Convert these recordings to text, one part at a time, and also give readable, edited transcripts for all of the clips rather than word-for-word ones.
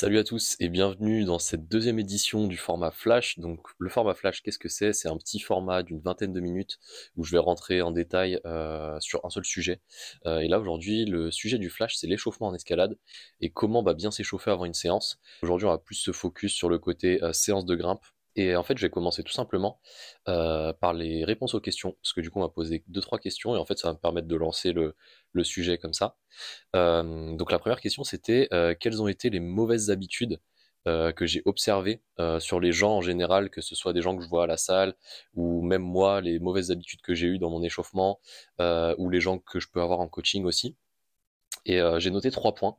Salut à tous et bienvenue dans cette deuxième édition du format Flash. Donc le format Flash, qu'est-ce que c'est? C'est un petit format d'une vingtaine de minutes où je vais rentrer en détail sur un seul sujet. Et là aujourd'hui, le sujet du Flash, c'est l'échauffement en escalade et comment bien s'échauffer avant une séance. Aujourd'hui, on va plus se focus sur le côté séance de grimpe. Et en fait, je vais commencer tout simplement par les réponses aux questions, parce que du coup, on va poser deux, trois questions, et en fait, ça va me permettre de lancer le sujet comme ça. Donc la première question c'était quelles ont été les mauvaises habitudes que j'ai observées sur les gens en général, que ce soit des gens que je vois à la salle ou même moi, les mauvaises habitudes que j'ai eues dans mon échauffement ou les gens que je peux avoir en coaching aussi. Et j'ai noté trois points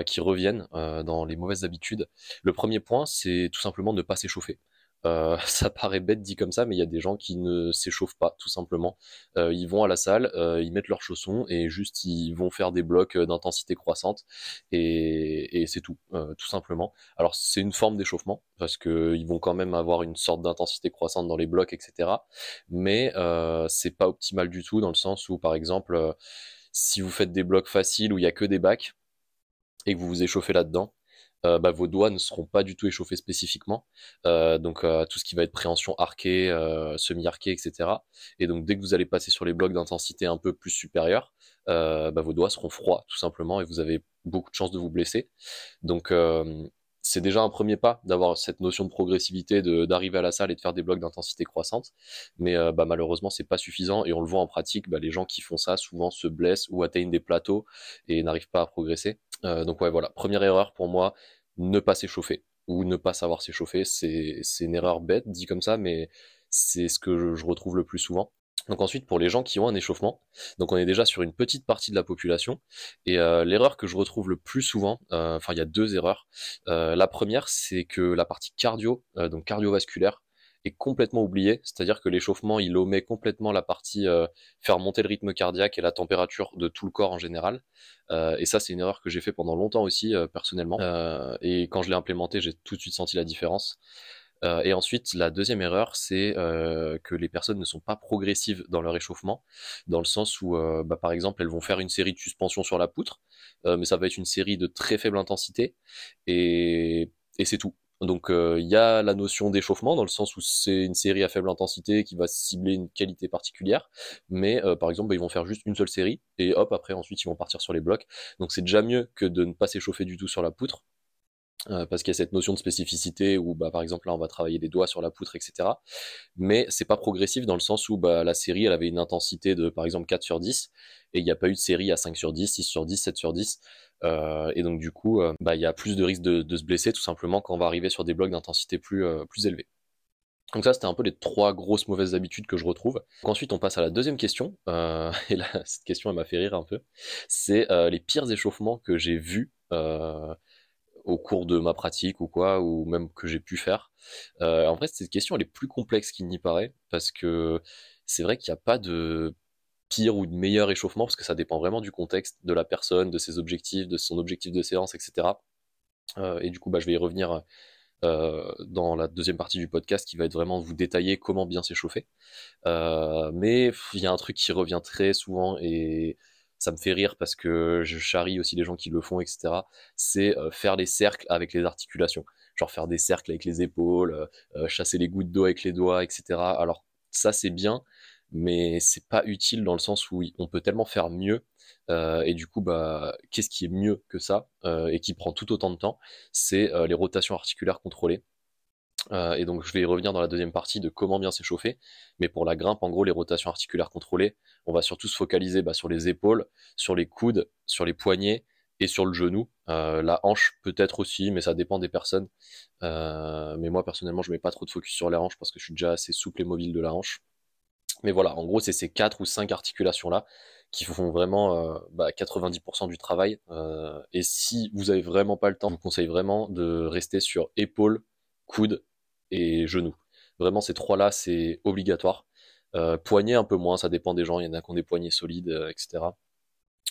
qui reviennent dans les mauvaises habitudes. Le premier point, c'est tout simplement ne pas s'échauffer. Ça paraît bête dit comme ça, mais il y a des gens qui ne s'échauffent pas, tout simplement. Ils vont à la salle, ils mettent leurs chaussons et juste ils vont faire des blocs d'intensité croissante et c'est tout, tout simplement. Alors c'est une forme d'échauffement parce que ils vont quand même avoir une sorte d'intensité croissante dans les blocs, etc. Mais c'est pas optimal du tout dans le sens où, par exemple, si vous faites des blocs faciles où il y a que des bacs et que vous vous échauffez là-dedans, vos doigts ne seront pas du tout échauffés spécifiquement. Tout ce qui va être préhension arquée, semi-arquée, etc. Et donc dès que vous allez passer sur les blocs d'intensité un peu plus supérieure, vos doigts seront froids tout simplement et vous avez beaucoup de chances de vous blesser. Donc c'est déjà un premier pas d'avoir cette notion de progressivité, d'arriver à la salle et de faire des blocs d'intensité croissante. Mais malheureusement, c'est pas suffisant et on le voit en pratique. Les gens qui font ça souvent se blessent ou atteignent des plateaux et n'arrivent pas à progresser. Donc ouais, voilà, première erreur pour moi, ne pas s'échauffer ou ne pas savoir s'échauffer. C'est une erreur bête dit comme ça, mais c'est ce que je retrouve le plus souvent. Donc ensuite, pour les gens qui ont un échauffement, donc on est déjà sur une petite partie de la population, et l'erreur que je retrouve le plus souvent, enfin il y a deux erreurs. La première, c'est que la partie cardio, donc cardiovasculaire, est complètement oubliée, c'est-à-dire que l'échauffement, il omet complètement la partie faire monter le rythme cardiaque et la température de tout le corps en général. Et ça, c'est une erreur que j'ai fait pendant longtemps aussi, personnellement. Et quand je l'ai implémenté, j'ai tout de suite senti la différence. Et ensuite, la deuxième erreur, c'est que les personnes ne sont pas progressives dans leur échauffement, dans le sens où, par exemple, elles vont faire une série de suspensions sur la poutre, mais ça va être une série de très faible intensité, et c'est tout. Donc il y a la notion d'échauffement, dans le sens où c'est une série à faible intensité qui va cibler une qualité particulière, mais par exemple, ils vont faire juste une seule série, et hop, après, ensuite, ils vont partir sur les blocs. Donc c'est déjà mieux que de ne pas s'échauffer du tout sur la poutre, parce qu'il y a cette notion de spécificité où par exemple là on va travailler des doigts sur la poutre, etc. Mais c'est pas progressif dans le sens où la série elle avait une intensité de par exemple 4 sur 10 et il n'y a pas eu de série à 5 sur 10, 6 sur 10, 7 sur 10. Et donc du coup il y a plus de risque de se blesser tout simplement quand on va arriver sur des blocs d'intensité plus élevés. Donc ça, c'était un peu les trois grosses mauvaises habitudes que je retrouve. Donc ensuite, on passe à la deuxième question. Et là, cette question, elle m'a fait rire un peu. C'est les pires échauffements que j'ai vus au cours de ma pratique ou quoi, ou même que j'ai pu faire. En vrai, cette question, elle est plus complexe qu'il n'y paraît, parce que c'est vrai qu'il n'y a pas de pire ou de meilleur échauffement, parce que ça dépend vraiment du contexte, de la personne, de ses objectifs, de son objectif de séance, etc. Et du coup, je vais y revenir dans la deuxième partie du podcast qui va être vraiment vous détailler comment bien s'échauffer. Mais il y a un truc qui revient très souvent et ça me fait rire parce que je charrie aussi les gens qui le font, etc. C'est faire les cercles avec les articulations. Genre faire des cercles avec les épaules, chasser les gouttes d'eau avec les doigts, etc. Alors ça c'est bien, mais c'est pas utile dans le sens où on peut tellement faire mieux. Et du coup, qu'est-ce qui est mieux que ça et qui prend tout autant de temps? C'est les rotations articulaires contrôlées. Et donc je vais y revenir dans la deuxième partie de comment bien s'échauffer. Mais pour la grimpe, en gros, les rotations articulaires contrôlées, on va surtout se focaliser sur les épaules, sur les coudes, sur les poignets et sur le genou. La hanche peut-être aussi, mais ça dépend des personnes. Mais moi personnellement, je mets pas trop de focus sur la hanche parce que je suis déjà assez souple et mobile de la hanche. Mais voilà, en gros, c'est ces quatre ou cinq articulations-là qui font vraiment 90% du travail. Et si vous avez vraiment pas le temps, je vous conseille vraiment de rester sur épaules, coudes et genoux. Vraiment, ces trois-là, c'est obligatoire. Poignets, un peu moins, ça dépend des gens. Il y en a qui ont des poignets solides, etc.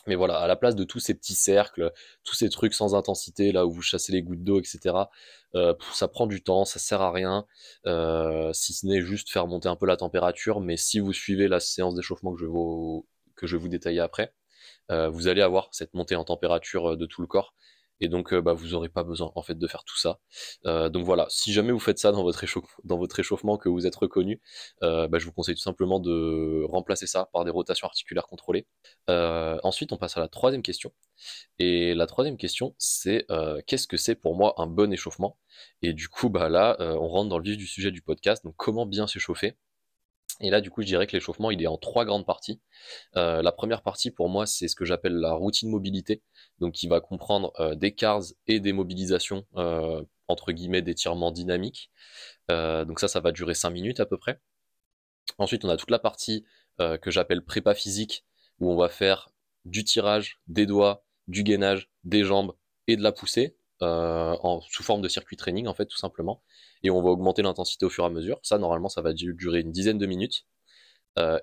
Mais voilà, à la place de tous ces petits cercles, tous ces trucs sans intensité, là où vous chassez les gouttes d'eau, etc., ça prend du temps, ça sert à rien, si ce n'est juste faire monter un peu la température. Mais si vous suivez la séance d'échauffement que je vais vous détailler après, vous allez avoir cette montée en température de tout le corps. Et donc bah, vous n'aurez pas besoin en fait de faire tout ça. Donc voilà, si jamais vous faites ça dans votre échauffement, que vous êtes reconnu, bah, je vous conseille tout simplement de remplacer ça par des rotations articulaires contrôlées. Ensuite, on passe à la troisième question. Et la troisième question, c'est qu'est-ce que c'est pour moi un bon échauffement? Et du coup, bah là, on rentre dans le vif du sujet du podcast, donc comment bien s'échauffer? Et là, du coup, je dirais que l'échauffement, il est en trois grandes parties. La première partie, pour moi, c'est ce que j'appelle la routine mobilité, donc qui va comprendre des cars et des mobilisations, entre guillemets, d'étirements dynamiques. Donc ça va durer 5 minutes à peu près. Ensuite, on a toute la partie que j'appelle prépa physique, où on va faire du tirage, des doigts, du gainage, des jambes et de la poussée, sous forme de circuit training, en fait, tout simplement. Et on va augmenter l'intensité au fur et à mesure. Ça, normalement, ça va durer une dizaine de minutes.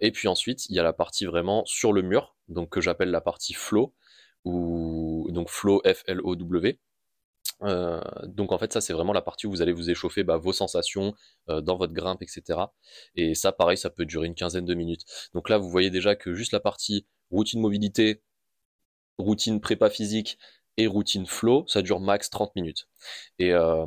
Et puis ensuite, il y a la partie vraiment sur le mur, donc que j'appelle la partie flow, ou donc flow Flow. Donc en fait, ça c'est vraiment la partie où vous allez vous échauffer bah, vos sensations dans votre grimpe, etc. Et ça, pareil, ça peut durer une quinzaine de minutes. Donc là, vous voyez déjà que juste la partie routine mobilité, routine prépa physique et routine flow, ça dure max 30 minutes. Et, euh,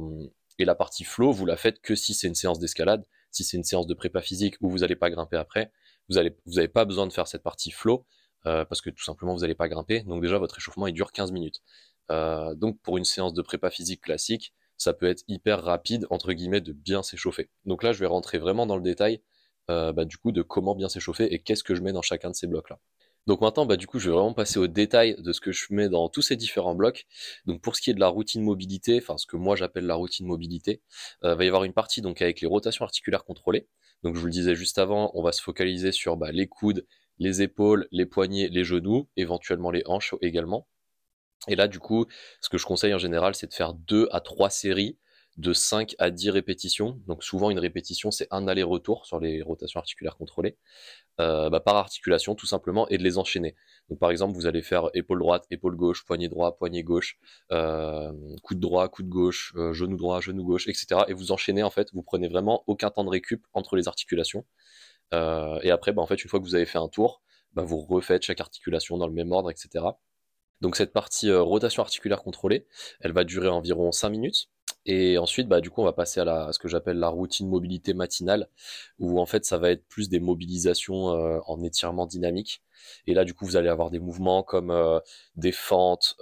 et la partie flow, vous la faites que si c'est une séance d'escalade, si c'est une séance de prépa physique où vous n'allez pas grimper après, vous n'avez pas besoin de faire cette partie flow parce que tout simplement vous n'allez pas grimper. Donc déjà votre échauffement il dure 15 minutes. Donc pour une séance de prépa physique classique, ça peut être hyper rapide entre guillemets de bien s'échauffer. Donc là je vais rentrer vraiment dans le détail bah, du coup de comment bien s'échauffer et qu'est-ce que je mets dans chacun de ces blocs là. Donc maintenant, bah, du coup, je vais vraiment passer au détail de ce que je mets dans tous ces différents blocs. Donc pour ce qui est de la routine mobilité, enfin ce que moi j'appelle la routine mobilité, va y avoir une partie donc avec les rotations articulaires contrôlées. Donc je vous le disais juste avant, on va se focaliser sur bah, les coudes, les épaules, les poignets, les genoux, éventuellement les hanches également. Et là, du coup, ce que je conseille en général, c'est de faire 2 à 3 séries de 5 à 10 répétitions. Donc souvent, une répétition, c'est un aller-retour sur les rotations articulaires contrôlées bah, par articulation tout simplement et de les enchaîner. Donc par exemple, vous allez faire épaule droite, épaule gauche, poignet droit, poignet gauche, coude droit, coude gauche, genou droit, genou gauche, etc. Et vous enchaînez en fait, vous prenez vraiment aucun temps de récup entre les articulations. Et après, bah, en fait, une fois que vous avez fait un tour, bah, vous refaites chaque articulation dans le même ordre, etc. Donc cette partie rotation articulaire contrôlée, elle va durer environ 5 minutes. Et ensuite, bah, du coup, on va passer à ce que j'appelle la routine mobilité matinale, où en fait, ça va être plus des mobilisations en étirement dynamique. Et là, du coup, vous allez avoir des mouvements comme des fentes,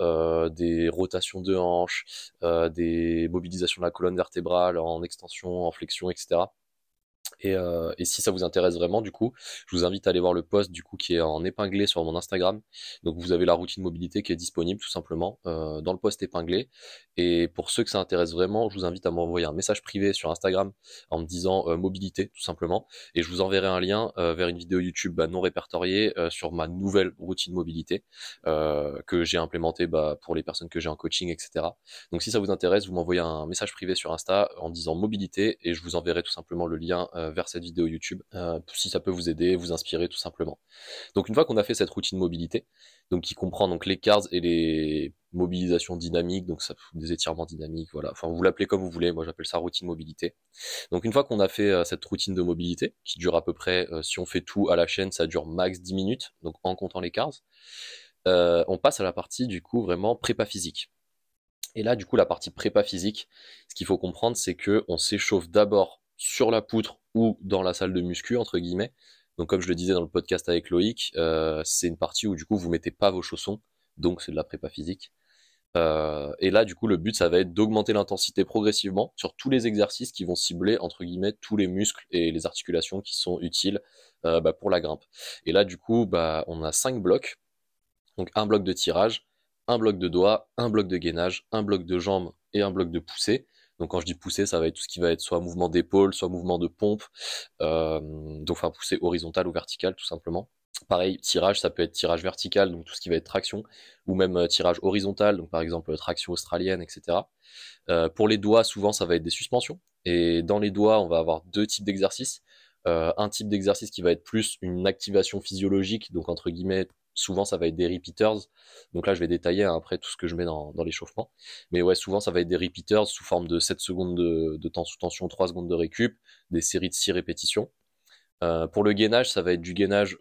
des rotations de hanches, des mobilisations de la colonne vertébrale en extension, en flexion, etc. Et si ça vous intéresse vraiment, du coup, je vous invite à aller voir le post du coup qui est en épinglé sur mon Instagram. Donc vous avez la routine mobilité qui est disponible tout simplement dans le post épinglé. Et pour ceux que ça intéresse vraiment, je vous invite à m'envoyer un message privé sur Instagram en me disant mobilité tout simplement. Et je vous enverrai un lien vers une vidéo YouTube bah, non répertoriée sur ma nouvelle routine mobilité que j'ai implémentée bah, pour les personnes que j'ai en coaching, etc. Donc si ça vous intéresse, vous m'envoyez un message privé sur Insta en disant mobilité et je vous enverrai tout simplement le lien vers cette vidéo YouTube si ça peut vous aider, vous inspirer tout simplement. Donc une fois qu'on a fait cette routine mobilité, donc qui comprend donc les cars et les mobilisations dynamiques, donc ça, des étirements dynamiques, voilà. Enfin vous l'appelez comme vous voulez, moi j'appelle ça routine mobilité. Donc une fois qu'on a fait cette routine de mobilité, qui dure à peu près, si on fait tout à la chaîne, ça dure max 10 minutes, donc en comptant les cars, on passe à la partie du coup vraiment prépa physique. Et là, du coup, la partie prépa physique, ce qu'il faut comprendre, c'est que on s'échauffe d'abord sur la poutre ou dans la salle de muscu, entre guillemets. Donc, comme je le disais dans le podcast avec Loïc, c'est une partie où du coup vous mettez pas vos chaussons, donc c'est de la prépa physique. Et là, du coup, le but, ça va être d'augmenter l'intensité progressivement sur tous les exercices qui vont cibler, entre guillemets, tous les muscles et les articulations qui sont utiles bah, pour la grimpe. Et là, du coup, bah, on a 5 blocs. Donc un bloc de tirage, un bloc de doigts, un bloc de gainage, un bloc de jambes et un bloc de poussée. Donc quand je dis poussée, ça va être tout ce qui va être soit mouvement d'épaule, soit mouvement de pompe, donc enfin poussée horizontale ou verticale tout simplement. Pareil, tirage, ça peut être tirage vertical, donc tout ce qui va être traction, ou même tirage horizontal, donc par exemple traction australienne, etc. Pour les doigts, souvent ça va être des suspensions. Et dans les doigts, on va avoir deux types d'exercices. Un type d'exercice qui va être plus une activation physiologique, donc entre guillemets, souvent ça va être des repeaters. Donc là, je vais détailler hein, après tout ce que je mets dans l'échauffement. Mais ouais, souvent ça va être des repeaters sous forme de 7 secondes de temps sous tension, 3 secondes de récup, des séries de 6 répétitions. Pour le gainage, ça va être du gainage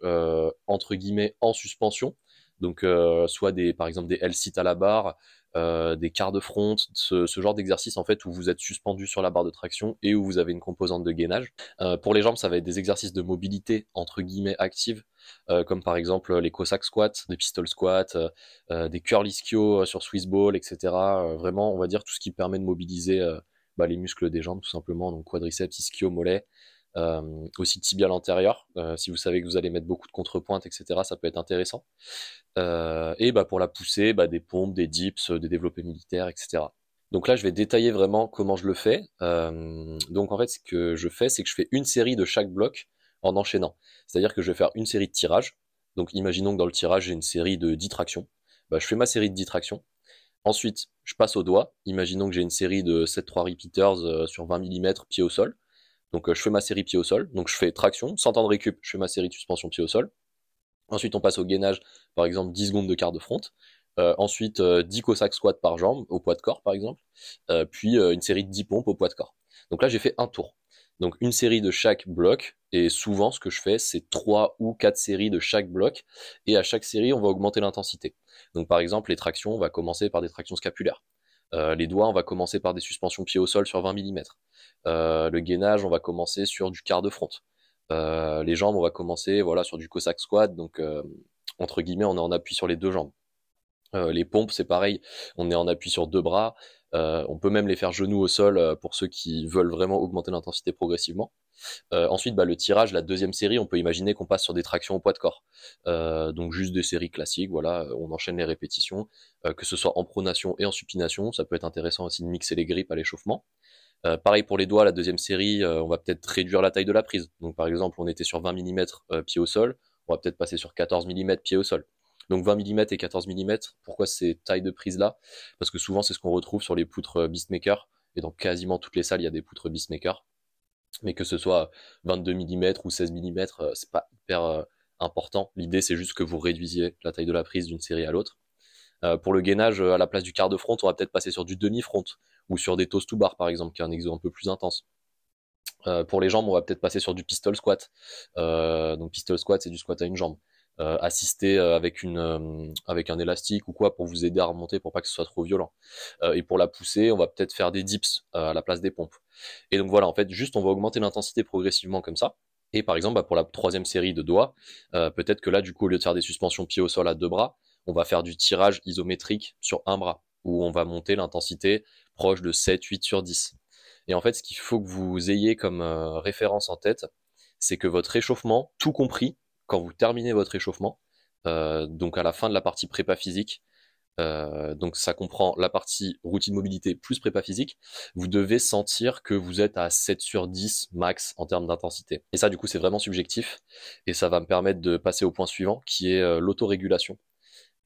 entre guillemets en suspension. Donc soit par exemple des L-sit à la barre, des quarts de front, ce genre d'exercice en fait où vous êtes suspendu sur la barre de traction et où vous avez une composante de gainage. Pour les jambes, ça va être des exercices de mobilité entre guillemets active, comme par exemple les Cossack squats, des pistol squats, des curl ischio sur Swiss ball, etc. Vraiment, on va dire tout ce qui permet de mobiliser les muscles des jambes tout simplement, donc quadriceps, ischio, mollet. Aussi tibial antérieur, si vous savez que vous allez mettre beaucoup de contrepointes, etc., ça peut être intéressant. Et pour la poussée, des pompes, des dips, des développés militaires, etc. Donc là, je vais détailler vraiment comment je le fais. Donc en fait, ce que je fais, c'est que je fais une série de chaque bloc en enchaînant. C'est-à-dire que je vais faire une série de tirages. Donc imaginons que dans le tirage, j'ai une série de 10 tractions. Je fais ma série de 10 tractions. Ensuite, je passe au doigt. Imaginons que j'ai une série de 7-3 repeaters sur 20 mm, pied au sol. Donc je fais ma série pied au sol. Donc je fais traction, sans temps de récup, je fais ma série de suspension pied au sol. Ensuite, on passe au gainage, par exemple 10 secondes de quart de front. Ensuite, 10 Cossack squats par jambe, au poids de corps par exemple. Puis une série de 10 pompes au poids de corps. Donc là, j'ai fait un tour. Donc une série de chaque bloc. Et souvent, ce que je fais, c'est 3 ou 4 séries de chaque bloc. Et à chaque série, on va augmenter l'intensité. Donc par exemple, les tractions, on va commencer par des tractions scapulaires. Les doigts, on va commencer par des suspensions pied au sol sur 20 mm. Le gainage, on va commencer sur du quart de front. Les jambes, on va commencer sur du Cossack squat, donc entre guillemets, on est en appui sur les deux jambes. Les pompes, c'est pareil, on est en appui sur deux bras. On peut même les faire genoux au sol pour ceux qui veulent vraiment augmenter l'intensité progressivement. Ensuite, le tirage, la deuxième série, on peut imaginer qu'on passe sur des tractions au poids de corps. Donc juste des séries classiques, voilà, on enchaîne les répétitions, que ce soit en pronation et en supination. Ça peut être intéressant aussi de mixer les grippes à l'échauffement. Pareil pour les doigts, la deuxième série, on va peut-être réduire la taille de la prise. Donc par exemple, on était sur 20 mm pied au sol, on va peut-être passer sur 14 mm pied au sol. Donc 20 mm et 14 mm, pourquoi ces tailles de prise là? Parce que souvent c'est ce qu'on retrouve sur les poutres Beastmaker, et dans quasiment toutes les salles il y a des poutres Beastmaker. Mais que ce soit 22 mm ou 16 mm, c'est pas hyper important. L'idée c'est juste que vous réduisiez la taille de la prise d'une série à l'autre. Pour le gainage, à la place du quart de front, on va peut-être passer sur du demi-front ou sur des toast to bar par exemple, qui est un exo un peu plus intense. Pour les jambes, on va peut-être passer sur du pistol squat. Donc pistol squat, c'est du squat à une jambe. Assisté avec un élastique ou quoi pour vous aider à remonter pour pas que ce soit trop violent. Et pour la poussée, on va peut-être faire des dips à la place des pompes. Et donc voilà, en fait, juste on va augmenter l'intensité progressivement comme ça. Et par exemple, pour la troisième série de doigts, peut-être que là, du coup, au lieu de faire des suspensions pied au sol à deux bras, on va faire du tirage isométrique sur un bras, où on va monter l'intensité proche de 7, 8 sur 10. Et en fait, ce qu'il faut que vous ayez comme référence en tête, c'est que votre échauffement, tout compris, quand vous terminez votre échauffement, donc à la fin de la partie prépa physique, donc ça comprend la partie routine mobilité plus prépa physique, vous devez sentir que vous êtes à 7 sur 10 max en termes d'intensité. Et ça du coup c'est vraiment subjectif, et ça va me permettre de passer au point suivant qui est l'autorégulation.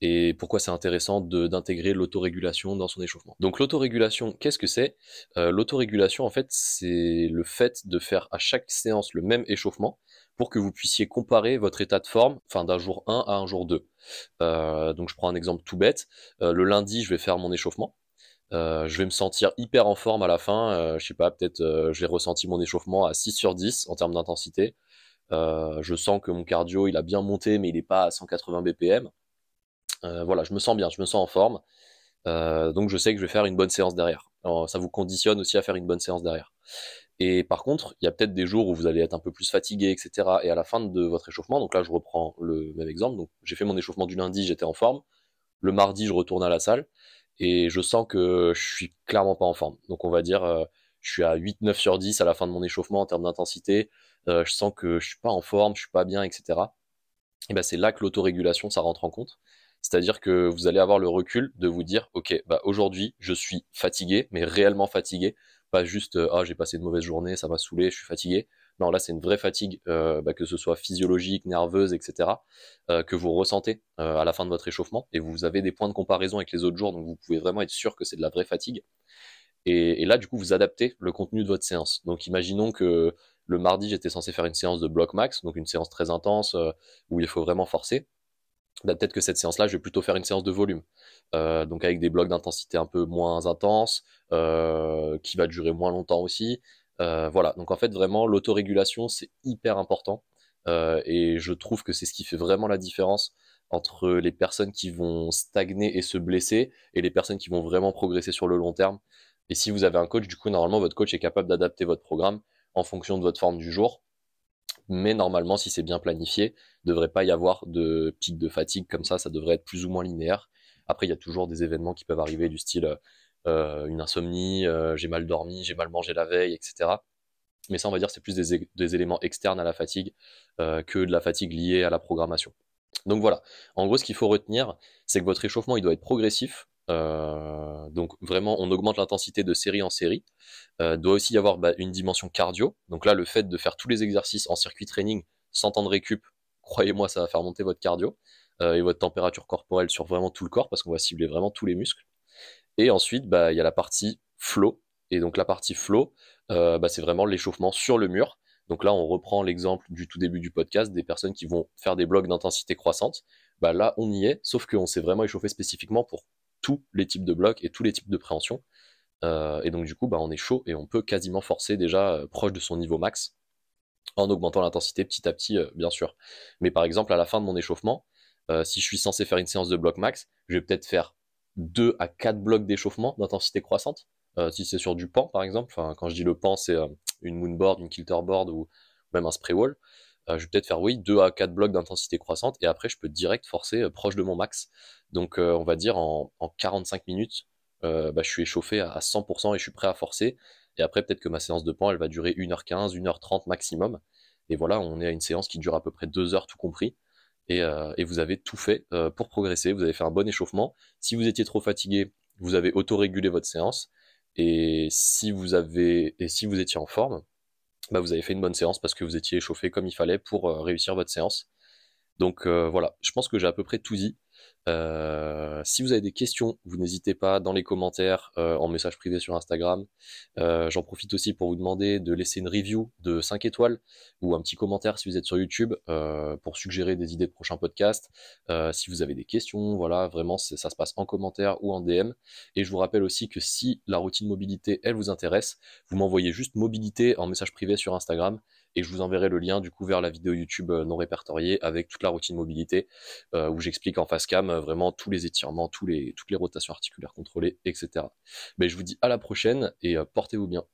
Et pourquoi c'est intéressant d'intégrer l'autorégulation dans son échauffement. Donc l'autorégulation, qu'est-ce que c'est? L'autorégulation, en fait, c'est le fait de faire à chaque séance le même échauffement pour que vous puissiez comparer votre état de forme, d'un jour 1 à un jour 2. Donc je prends un exemple tout bête. Le lundi, je vais faire mon échauffement. Je vais me sentir hyper en forme à la fin. Je sais pas, peut-être j'ai ressenti mon échauffement à 6 sur 10 en termes d'intensité. Je sens que mon cardio, il a bien monté, mais il n'est pas à 180 BPM. Voilà, je me sens bien, je me sens en forme. Donc je sais que je vais faire une bonne séance derrière. Alors, ça vous conditionne aussi à faire une bonne séance derrière. Et par contre, il y a peut-être des jours où vous allez être un peu plus fatigué, etc. Et à la fin de votre échauffement, donc là je reprends le même exemple, donc j'ai fait mon échauffement du lundi, j'étais en forme. Le mardi, je retourne à la salle et je sens que je suis clairement pas en forme. Donc on va dire, je suis à 8-9 sur 10 à la fin de mon échauffement en termes d'intensité. Je sens que je suis pas en forme, je suis pas bien, etc. Et c'est là que l'autorégulation, ça rentre en compte. C'est-à-dire que vous allez avoir le recul de vous dire, ok, aujourd'hui, je suis fatigué, mais réellement fatigué, pas juste, ah, j'ai passé une mauvaise journée, ça m'a saoulé, je suis fatigué. Non, là, c'est une vraie fatigue, que ce soit physiologique, nerveuse, etc., que vous ressentez à la fin de votre échauffement, et vous avez des points de comparaison avec les autres jours, donc vous pouvez vraiment être sûr que c'est de la vraie fatigue. Et là, du coup, vous adaptez le contenu de votre séance. Donc, imaginons que le mardi, j'étais censé faire une séance de bloc max, donc une séance très intense, où il faut vraiment forcer. Peut-être que cette séance-là, je vais plutôt faire une séance de volume. Donc avec des blocs d'intensité un peu moins intenses, qui va durer moins longtemps aussi. Voilà, donc en fait, vraiment, l'autorégulation, c'est hyper important. Et je trouve que c'est ce qui fait vraiment la différence entre les personnes qui vont stagner et se blesser et les personnes qui vont vraiment progresser sur le long terme. Et si vous avez un coach, du coup, normalement, votre coach est capable d'adapter votre programme en fonction de votre forme du jour. Mais normalement, si c'est bien planifié, il ne devrait pas y avoir de pic de fatigue comme ça devrait être plus ou moins linéaire. Après, il y a toujours des événements qui peuvent arriver du style une insomnie, j'ai mal dormi, j'ai mal mangé la veille, etc. Mais ça, on va dire, c'est plus des éléments externes à la fatigue que de la fatigue liée à la programmation. Donc voilà, en gros, ce qu'il faut retenir, c'est que votre échauffement, il doit être progressif. Donc vraiment, on augmente l'intensité de série en série. Doit aussi y avoir une dimension cardio. Donc là, le fait de faire tous les exercices en circuit training sans temps de récup, croyez-moi, ça va faire monter votre cardio et votre température corporelle sur vraiment tout le corps parce qu'on va cibler vraiment tous les muscles. Et ensuite, il y a la partie flow. Et donc la partie flow, c'est vraiment l'échauffement sur le mur. Donc là, on reprend l'exemple du tout début du podcast des personnes qui vont faire des blocs d'intensité croissante. Là, on y est, sauf qu'on s'est vraiment échauffé spécifiquement pour tous les types de blocs et tous les types de préhension. Et donc du coup, on est chaud et on peut quasiment forcer déjà proche de son niveau max en augmentant l'intensité petit à petit, bien sûr. Mais par exemple, à la fin de mon échauffement, si je suis censé faire une séance de bloc max, je vais peut-être faire 2 à 4 blocs d'échauffement d'intensité croissante. Si c'est sur du pan, par exemple, enfin, quand je dis le pan, c'est une moonboard, une kilterboard ou même un spray wall. Je vais peut-être faire, oui, 2 à 4 blocs d'intensité croissante et après, je peux direct forcer proche de mon max. Donc, on va dire en 45 minutes, je suis échauffé à 100% et je suis prêt à forcer. Et après, peut-être que ma séance de pan, elle va durer 1h15, 1h30 maximum. Et voilà, on est à une séance qui dure à peu près 2 heures tout compris. Et vous avez tout fait pour progresser. Vous avez fait un bon échauffement. Si vous étiez trop fatigué, vous avez autorégulé votre séance. Et si vous étiez en forme, vous avez fait une bonne séance parce que vous étiez échauffé comme il fallait pour réussir votre séance. Donc voilà, je pense que j'ai à peu près tout dit. Si vous avez des questions, vous n'hésitez pas dans les commentaires, en message privé sur Instagram. J'en profite aussi pour vous demander de laisser une review de 5 étoiles ou un petit commentaire si vous êtes sur YouTube pour suggérer des idées de prochains podcasts. Si vous avez des questions, voilà, vraiment ça se passe en commentaire ou en DM. Et je vous rappelle aussi que si la routine mobilité, elle vous intéresse, vous m'envoyez juste mobilité en message privé sur Instagram et je vous enverrai le lien du coup vers la vidéo YouTube non répertoriée avec toute la routine mobilité où j'explique en face cam vraiment tous les étirements, toutes les rotations articulaires contrôlées, etc. Mais je vous dis à la prochaine et portez-vous bien.